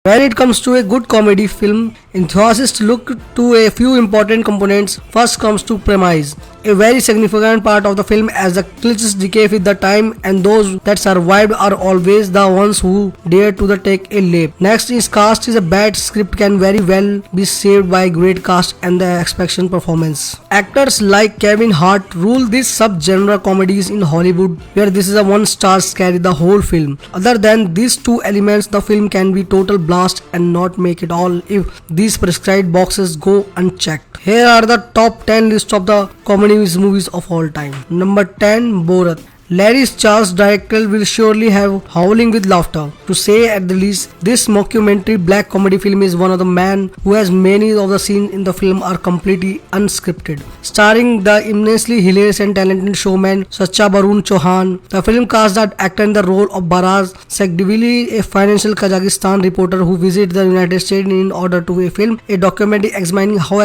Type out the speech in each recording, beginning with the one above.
When it comes to a good comedy film, enthusiasts look to a few important components. First comes to premise. A very significant part of the film as the glitches decay with the time and those that survived are always the ones who dare to take a leap. Next is cast. Is a bad script can very well be saved by a great cast and the exceptional performance. Actors like Kevin Hart rule these sub-genre comedies in Hollywood where this is a one stars carry the whole film. Other than these two elements, the film can be total blast and not make it all if these prescribed boxes go unchecked. Here are the top 10 list of the comedy movies of all time. Number 10, Borat. Larry Charles' director will surely have howling with laughter. To say at the least, this mockumentary black comedy film is one of the man who has many of the scenes in the film are completely unscripted. Starring the immensely hilarious and talented showman Sacha Baron Cohen, the film cast that actor in the role of Baraz Sagdivili, a financial Kazakhstan reporter who visited the United States in order to film a documentary examining how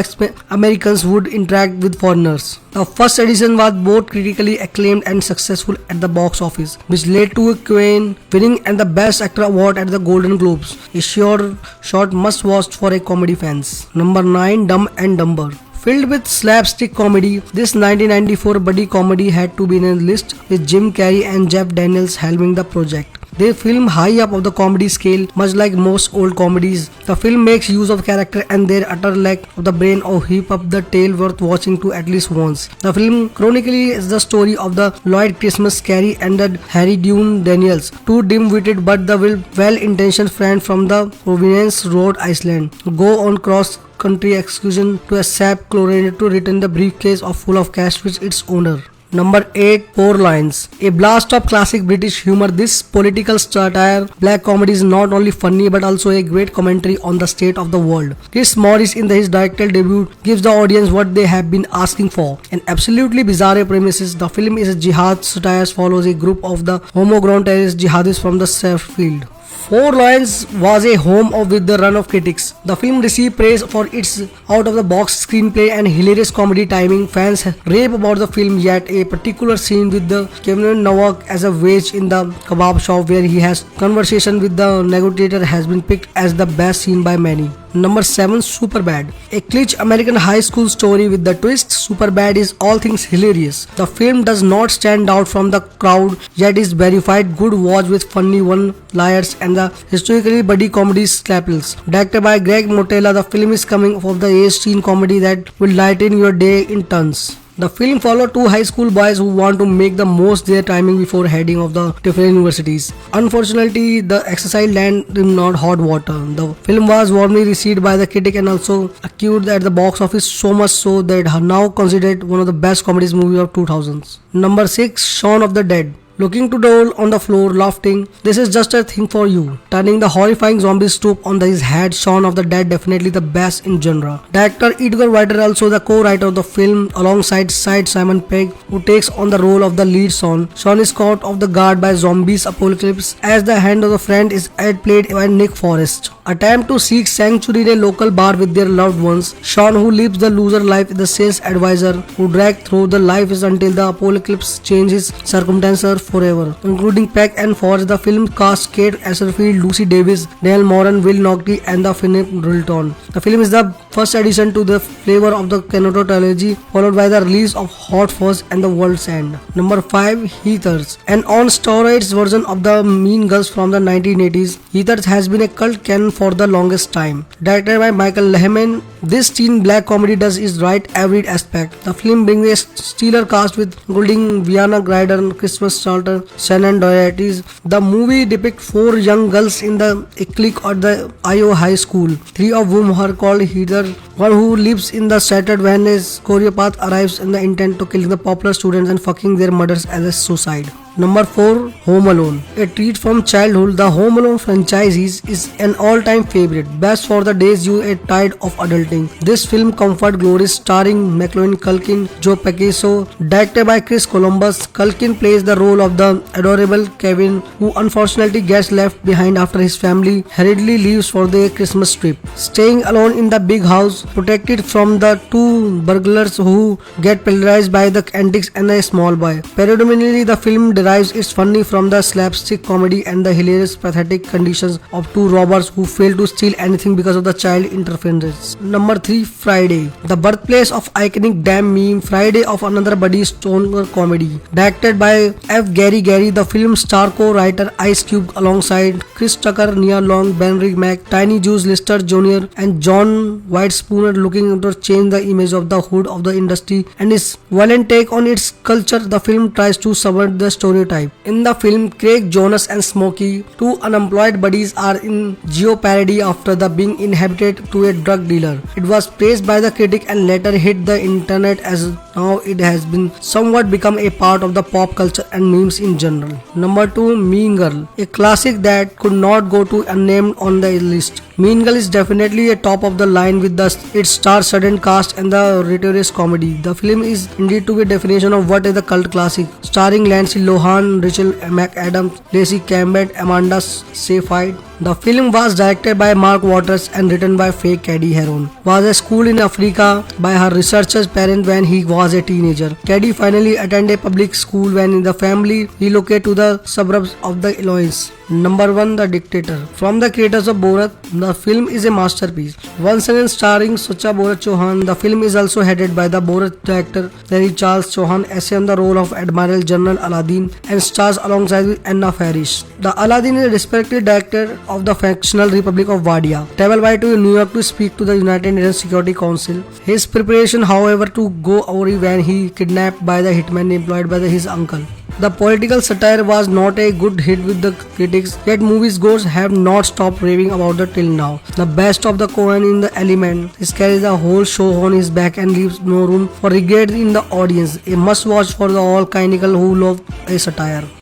Americans would interact with foreigners. The first edition was both critically acclaimed and successful at the box office, which led to Cohen winning and the Best Actor award at the Golden Globes. A sure shot must watch for a comedy fans. Number 9, Dumb and Dumber. Filled with slapstick comedy, this 1994 buddy comedy had to be in a list with Jim Carrey and Jeff Daniels helming the project. They film high up of the comedy scale, much like most old comedies. The film makes use of character and their utter lack of the brain or heap up the tale worth watching to at least once. The film chronically is the story of the Lloyd Christmas Carey and the Harry Dean Daniels, two dim-witted but the well-intentioned friends from the Providence, Rhode Island, who go on cross-country excursion to a sap chlorinated to return the briefcase full of cash with its owner. Number 8, Four Lions. A blast of classic British humor, this political satire black comedy is not only funny but also a great commentary on the state of the world. Chris Morris in his directorial debut gives the audience what they have been asking for. An absolutely bizarre premises, the film is a jihad satire follows a group of the homegrown terrorist jihadists from the Sheffield. Four Lions was a home with the run of critics. The film received praise for its out-of-the-box screenplay and hilarious comedy timing. Fans rave about the film, yet a particular scene with the Kevin Novak as a wage in the kebab shop where he has conversation with the negotiator has been picked as the best scene by many. Number 7, Superbad. A cliché American high school story with the twist, Superbad is all things hilarious. The film does not stand out from the crowd, yet is verified good watch with funny one-liners and the historically buddy comedy staples. Directed by Greg Motella, the film is coming of the age teen comedy that will lighten your day in tons. The film follows two high school boys who want to make the most their timing before heading off the different universities. Unfortunately, the exercise land them not hot water. The film was warmly received by the critic and also accused at the box office so much so that now considered one of the best comedies movie of 2000s. Number 6, Shaun of the Dead. Looking to roll on the floor, laughing, this is just a thing for you. Turning the horrifying zombie stoop on his head, Shaun of the Dead definitely the best in genre. Director Edgar Wright also the co-writer of the film alongside Simon Pegg, who takes on the role of the lead Shaun. Shaun is caught off the guard by zombies apocalypse as the hand of the friend is played by Nick Forrest. Attempt to seek sanctuary in a local bar with their loved ones. Shaun, who lives the loser life, is the sales advisor who dragged through the life until the apocalypse changes circumstances forever. Including Peck and Forge, the film cast Kate Asherfield, Lucy Davis, Dale Moran, Will Nolte, and the Philip Rilton. The film is the first addition to the flavor of the Canto trilogy, followed by the release of Hot Fuzz and The World's End. Number 5, Heathers. An on steroids version of the Mean Girls from the 1980s, Heathers has been a cult canon for the longest time. Directed by Michael Lehman, this teen black comedy does its right every aspect. The film brings a stellar cast with including Viana Ryder, Christmas Salter, Shannon Doherty. The movie depicts 4 young girls in a clique at the Iowa High School, 3 of whom are called Heather. One who lives in the shattered when his choreopath arrives in the intent to kill the popular students and fucking their mothers as a suicide. Number 4, Home Alone. A treat from childhood, the Home Alone franchise is an all-time favorite, best for the days you are tired of adulting. This film comfort glories starring Macaulay Culkin, Joe Pesci, directed by Chris Columbus. Culkin plays the role of the adorable Kevin, who unfortunately gets left behind after his family hurriedly leaves for their Christmas trip. Staying alone in the big house, protected from the two burglars who get paralyzed by the antics and a small boy. Predominantly, the film derives its funny from the slapstick comedy and the hilarious pathetic conditions of two robbers who fail to steal anything because of the child interference. Number 3. Friday. The birthplace of iconic damn meme Friday of another buddy stoner comedy. Directed by F. Gary Gary, the film star co-writer Ice Cube alongside Chris Tucker, Nia Long, Benry Mac, Tiny Juice Lister Jr. and John Whitespooner looking to change the image of the hood of the industry and its violent take on its culture. The film tries to subvert the stereotype. In the film, Craig, Jonas and Smokey, two unemployed buddies, are in geo-parody after the being inhabited to a drug dealer. It was praised by the critic and later hit the internet, as now it has been somewhat become a part of the pop culture and memes in general. Number 2. Mean Girl. A classic that could not go to unnamed on the list. Mean Girl is definitely a top of the line with its star-studded cast and the rhetoric comedy. The film is indeed to be a definition of what is a cult classic, starring Lindsay Lohan, Rachel McAdams, Lacey Campbell, Amanda Seyfried. The film was directed by Mark Waters and written by Faye Caddy Heron. Was a school in Africa by her researcher's parents when he was a teenager. Caddy finally attended public school when the family relocated to the suburbs of the Illinois. Number 1. The Dictator. From the creators of Borat, the film is a masterpiece. Once again starring Sacha Baron Cohen, the film is also headed by the Borat director Larry Charles Cohen, assumed the role of Admiral General Aladdin and stars alongside with Anna Faris. The Aladdin is a respected director of the factional Republic of Wadia, traveled by to New York to speak to the United Nations Security Council. His preparation, however, to go awry when he kidnapped by the hitman employed by his uncle. The political satire was not a good hit with the critics, yet moviegoers have not stopped raving about it till now. The best of the Cohen in the element, he carries the whole show on his back and leaves no room for regret in the audience. A must watch for the all cynical who love a satire.